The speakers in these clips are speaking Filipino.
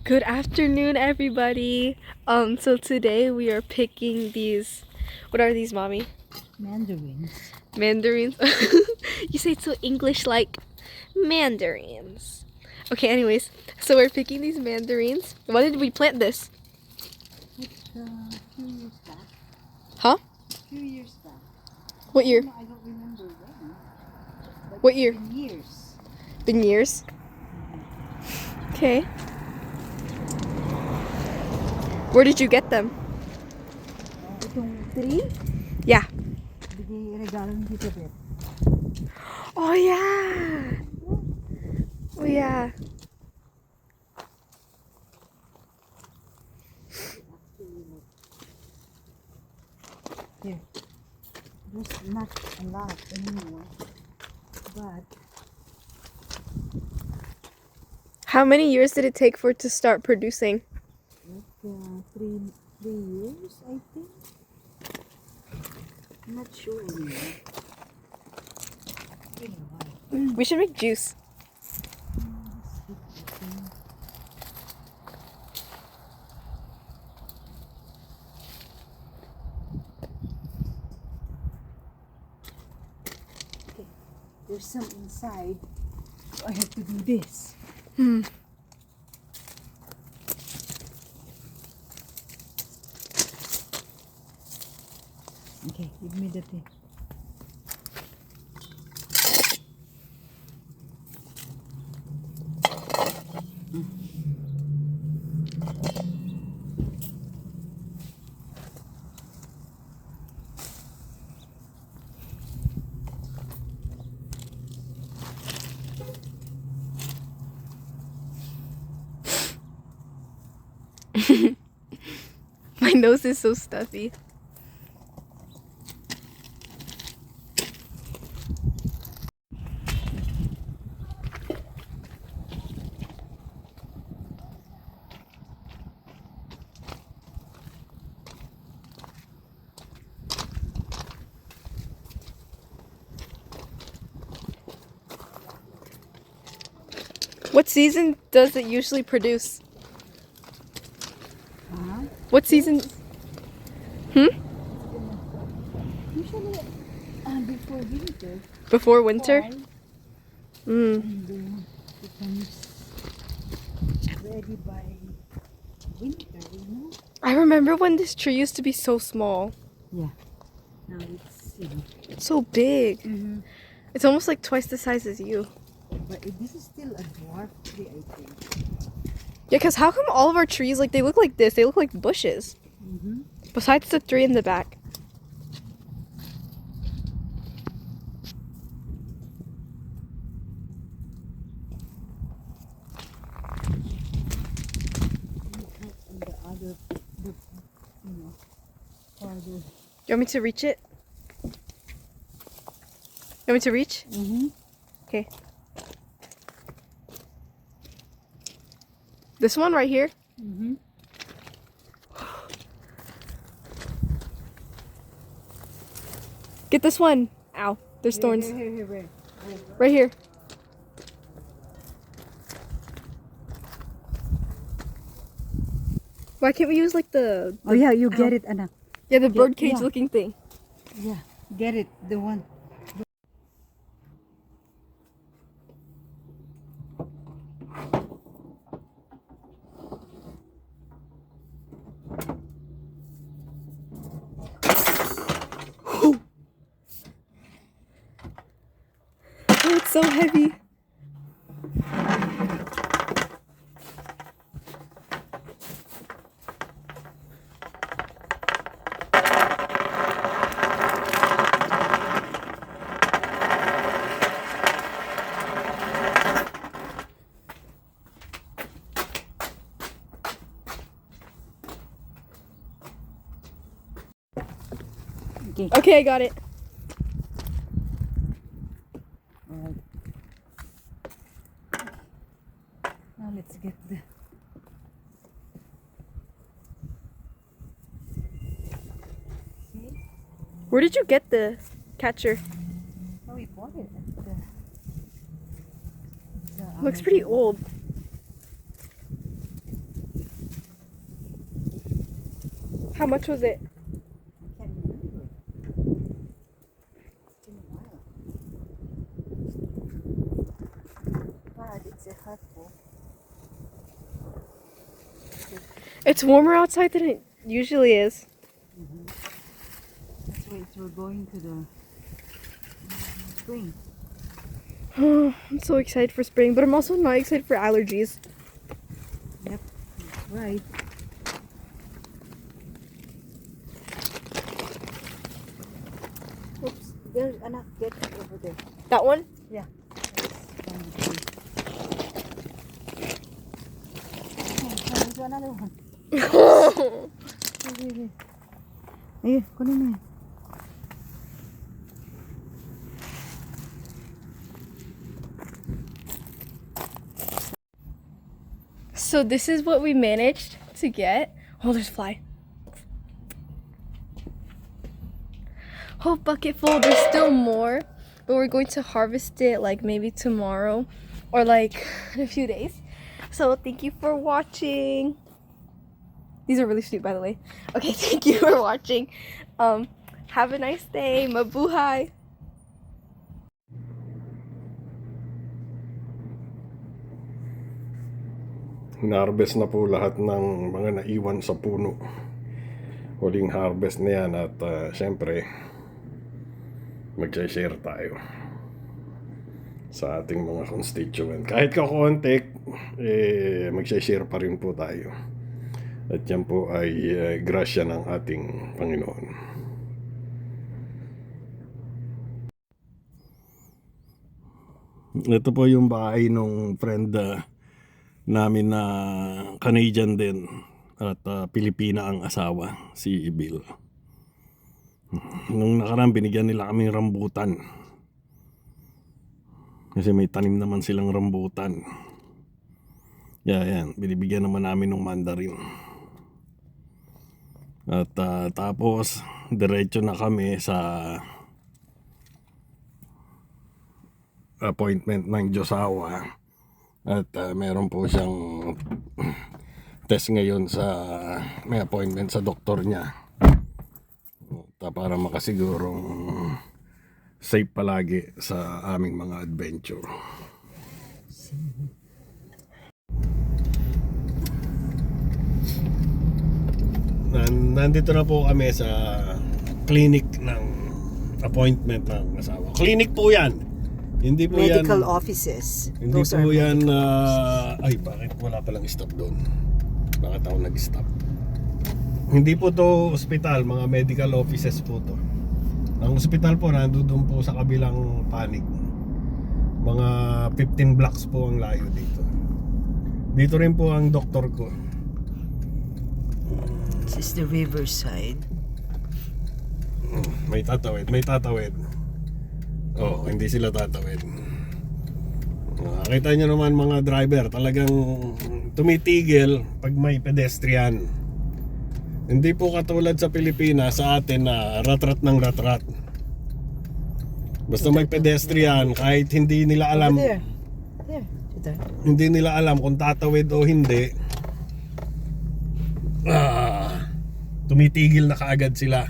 Good afternoon, everybody. So today we are picking these. What are these, mommy? Mandarins. Mandarins. You say it so English like mandarins. Okay, anyways, so we're picking these mandarins. When did we plant this? It's a few years back. Huh? Few years back. What year? I don't remember when. But What year? it's been years. Been years. Okay. Where did you get them? Itong tree, Yeah. regalo ni Tita Beth. Oh yeah. Oh yeah. Here. There's not a lot anymore. But How many years did it take for it to start producing? three years, I think. I'm not sure anymore. Been a while. We should make juice. Okay. There's some inside, so I have to do this. Okay, give me the thing. My nose is so stuffy. What season does it usually produce? What season? Usually, before winter. Before winter? Fall, Mm. and then becomes ready by winter. I remember when this tree used to be so small. Yeah. Now it's, It's so big. It's almost like twice the size as you. but this is still a dwarf tree, I think. Yeah, because how come all of our trees, like, they look like this? They look like bushes. Besides the three in the back. And the other, farther. You want me to reach it? You want me to reach? Okay. This one right here? Get this one. Ow. There's thorns. Here. Right here. Why can't we use like the Oh yeah, you Ow. get it, Anna. yeah, the bird cage yeah. looking thing? Yeah, get it, the one. Oh, it's so heavy. Okay. Okay, I got it. Alright. Now let's get the. See? Where did you get the catcher? Oh, we bought it at the Looks pretty old. How much was it? Can't remember. It's been a while. God, it's a hot bowl. It's warmer outside than it usually is. That's why we're going to the spring. I'm so excited for spring, but I'm also not excited for allergies. Yep, that's right. Oops, there's anak, get it over there. That one? Yeah. That's from the tree. Oh, there's another one. Ayun, kunin mo yan. So this is what we managed to get. Oh, there's a fly. Whole bucket full. There's still more, but we're going to harvest it like maybe tomorrow or like in a few days. So thank you for watching. These are really sweet, by the way. Okay, thank you for watching. Have a nice day. Mabuhay. Harvest na po lahat ng mga naiwan sa puno. Huling harvest na yan at syempre mag-share tayo sa ating mga constituent. Kahit kakonti, mag-share pa rin po tayo. At yan po ay grasya ng ating Panginoon. Ito po yung bahay ng friend namin na Canadian din at Pilipina ang asawa, si Bill. Nung nakaraan binigyan nila kaming rambutan kasi may tanim naman silang rambutan. Yan, binibigyan naman namin ng mandarin. At tapos diretso na kami sa appointment ng Josawa. At meron po siyang test ngayon sa may appointment sa doktor niya. Para makasigurong safe palagi sa aming mga adventure. Nandito na po kami sa clinic ng appointment ng asawa. Clinic po yan. Hindi po Medical yan, offices. hindi Those po are yan, medical ay bakit wala palang stop doon? Bakit ako nag-stop? Hindi po to ospital, mga medical offices po to. Ang ospital po nandoon po sa kabilang panig. Mga 15 blocks po ang layo dito. Dito rin po ang doktor ko. This is the riverside. May tatawid, may tatawid. Oh, hindi sila tatawid. Nakita nyo naman mga driver, talagang tumitigil pag may pedestrian. Hindi po katulad sa Pilipinas, sa atin na rat-rat ng rat-rat. Basta may pedestrian, kahit hindi nila alam, There. There. hindi nila alam kung tatawid o hindi, tumitigil na kaagad sila.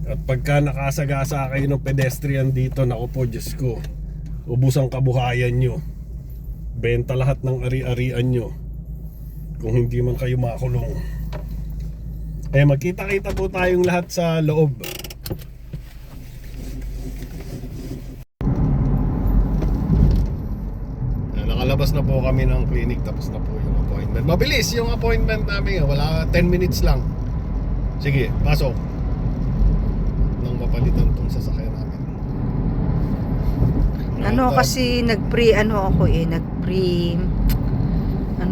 At pagka nakasagasa kayo ng pedestrian dito, naku po, Diyos ko, ubus ang kabuhayan nyo. Benta lahat ng ari-arian nyo kung hindi man kayo makulong. Magkita-kita po tayong lahat sa loob. Nakalabas na po kami ng clinic, tapos na po yung appointment. Mabilis yung appointment namin, wala 10 minutes lang. Sige, pasok. Nang mapalitan tong sasakyan namin. Kasi nag-pre ano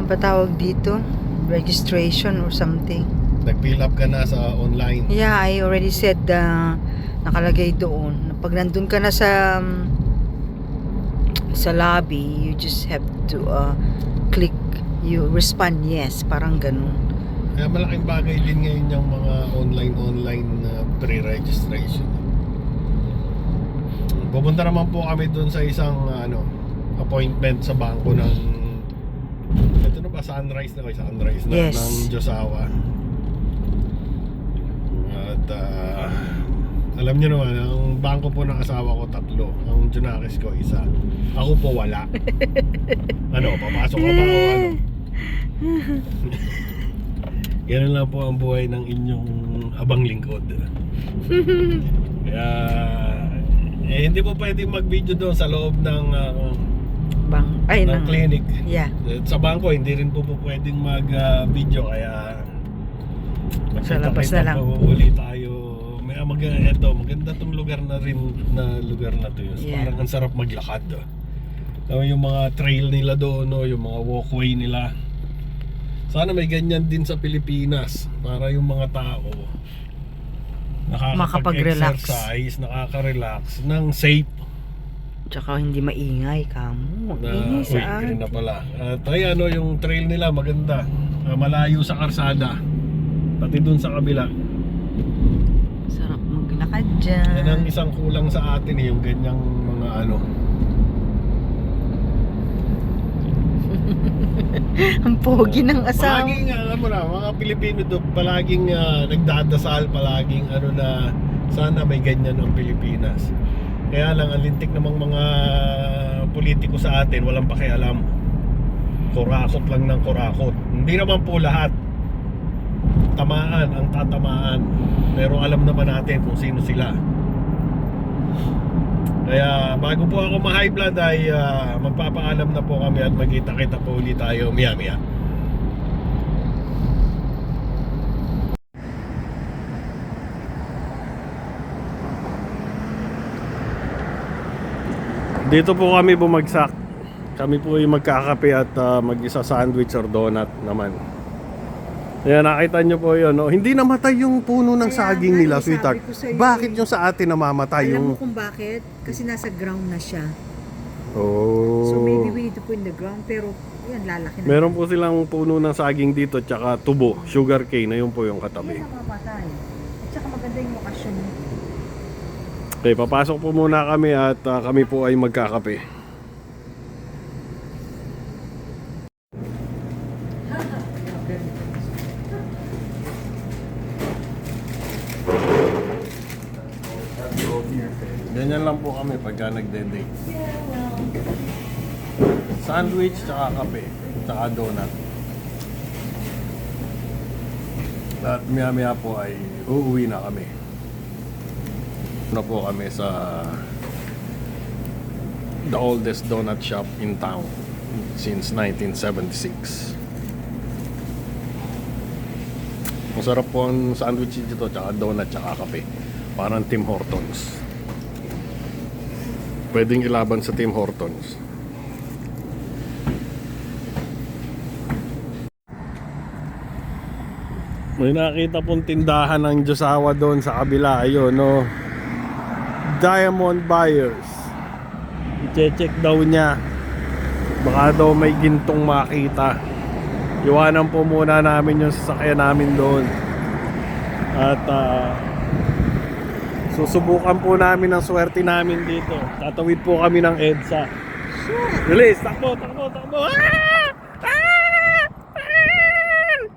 ba tawag dito? Registration or something. Nag-fill up ka na sa online. Yeah, I already said nakalagay doon. Pag nandun ka na sa lobby, you just have to click, you respond yes, parang ganun. Kaya malaking bagay din ngayon yung mga online pre-registration. Pupunta naman po kami doon sa isang appointment sa bangko ng ito na ba, sunrise na Yes. ng Josawa. At alam niyo naman, ang bangko po ng asawa ko 3, ang Junakis ko 1. Ako po wala. Ano, papasok ka ba o ano? Ganun lang po ang buhay ng inyong abang lingkod. Kaya hindi po pwedeng mag-video doon sa loob ng ng clinic. Yeah. Sa bangko hindi rin po pwedeng mag-video, kaya Sa labas na lang. po uli tayo. Maganda tong lugar na rin na lugar na to yun. Yeah. Parang ang sarap maglakad. Yung mga trail nila doon, no, yung mga walkway nila. Sana may ganyan din sa Pilipinas para yung mga tao nakakapag-exercise, nakaka-relax ng safe. Tsaka hindi maingay kamo. Uy, green na pala. At ayan, yung trail nila maganda. Malayo sa karsada. Pati dun sa kabila. Sarap maglakad dyan. Yan ang isang kulang sa atin, yung ganyang mga ano. Ang pogi ng asawa. Palaging alam mo na, mga Pilipino do, palaging nagdadasal, palaging ano na sana may ganyan ang Pilipinas. Kaya lang ang lintik namang mga politiko sa atin, walang pakialam. Kurakot lang ng kurakot. Hindi naman po lahat tamaan ang tatamaan, pero alam naman natin kung sino sila. Kaya bago po ako ma-high blood ay magpapaalam na po kami at magkita-kita po ulit tayo maya-maya. Dito po kami bumagsak. Kami po ay magkakape at mag-isa sandwich or donut naman. Ayan, nakita nyo po yun, no? Hindi namatay yung puno ng Kaya saging nga, nila, sabi sweetheart. ko sa'yo, Bakit yung sa atin namamatay? Alam mo kung bakit? Kasi nasa ground na siya. Oh. So maybe we need to put in the ground. Pero yan, lalaki na. Meron po silang puno ng saging dito, tsaka tubo, sugar cane, na yun po yung katabi. Yan ang mapatay. At saka maganda yung lokasyon. Okay, papasok po muna kami at kami po ay magkakape. Ganyan lang po kami pagka nagde-date. Sandwich, tsaka kape, tsaka donut. At maya-maya po ay uuwi na kami. Na po kami sa the oldest donut shop in town since 1976. Masarap po ang sandwich dito, tsaka donut, tsaka kape. Parang Tim Hortons. Pwedeng ilaban sa Tim Hortons. May nakita pong tindahan ng Diyosawa doon sa kabila. Ayun, no. Diamond buyers. I-check daw niya. Baka daw may gintong makita. Iwanan po muna namin yung sasakyan namin doon. At susubukan po namin ang swerte namin dito. Tatawid po kami ng EDSA. Bilis, takbo, takbo, takbo.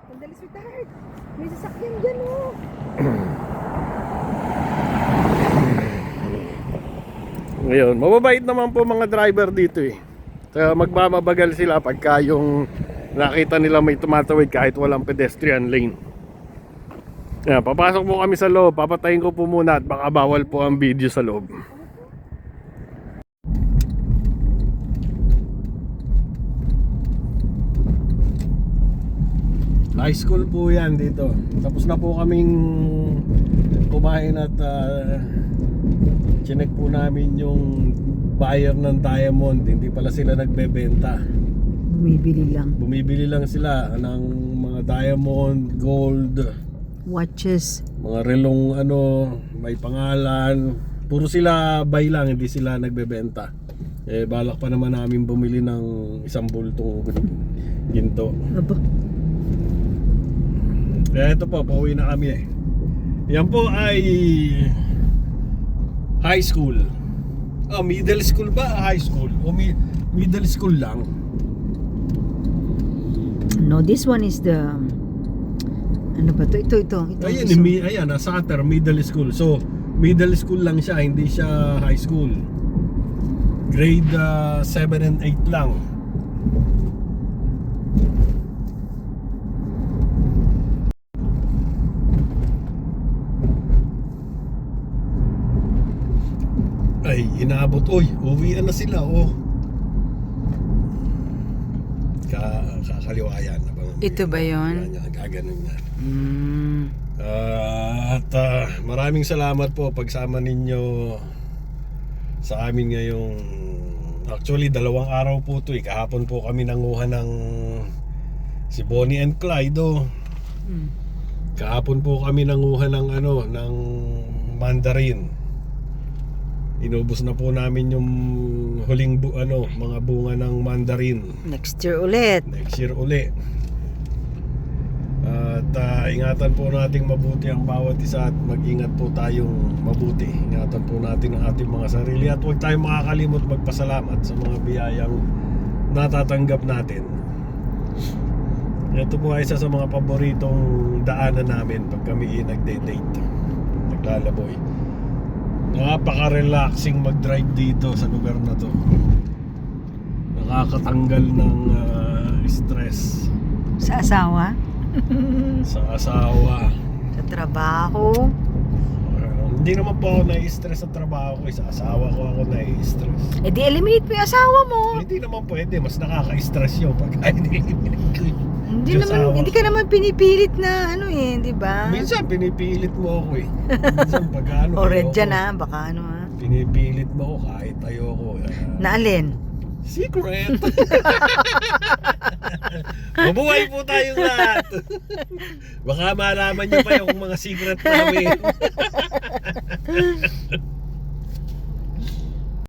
Sandali, sweetheart. May sasakyan dyan, oh. Ngayon, mababait naman po mga driver dito eh. Kaya magmamabagal sila pagka yung nakita nila may tumatawid kahit walang pedestrian lane. Yan, papasok po kami sa loob. Papatayin ko po muna at baka bawal po ang video sa loob. High school po yan dito. Tapos na po kaming kumain at chinek po namin yung buyer ng diamond. Hindi pala sila nagbebenta. Bumibili lang. Sila ng mga diamond, gold, Watches. mga relong may pangalan. Puro sila buy lang, hindi sila nagbebenta. Balak pa naman namin bumili ng isang bultong ginto. Aba. Kaya ito po, pauwi na kami eh. Yan po ay high school. Middle school ba? High school? O middle school lang? No, this one is the Ano ba to? Ito. Ayan, ayan, Sutter Middle School. So, middle school lang siya, hindi siya high school. Grade 7 and 8 lang. Ay, inaabot. Uy, uwian na sila, oh. Kakaliwa yan. Ito ba yun? Yan, gaganon yan. Mm. At maraming salamat po pagsama ninyo sa amin ngayong, actually 2 araw po ito eh. Kahapon po kami nanguha ng si Bonnie and Clyde, oh. Kahapon po kami nanguha ng ng mandarin. Inubos na po namin yung huling mga bunga ng mandarin. Next year ulit. Next year uli. At ingatan po nating mabuti ang bawat isa at mag-ingat po tayong mabuti. Ingatan po natin ang ating mga sarili at huwag tayong makakalimot magpasalamat sa mga biyayang natatanggap natin. Ito po ay isa sa mga paboritong daanan namin pag kami nagde-date, naglalaboy. Napaka-relaxing mag-drive dito sa lugar na to. Nakakatanggal ng stress Sa asawa? sa asawa. Sa trabaho? Hindi naman po ako nai-stress sa trabaho ko. Sa asawa ko ako nai-stress. Eh di eliminate mo yung asawa mo. Hindi naman pwede. Mas nakaka-stress yun pag eliminate ko yung Hindi asawa naman, hindi ka naman pinipilit na di ba? Minsan pinipilit mo ako eh. Minsan pag O red ayoko. dyan baka Pinipilit mo ako kahit ayoko. Naalin? Secret! Mabuhay po tayong lahat. Baka malaman nyo pa yung mga secret namin.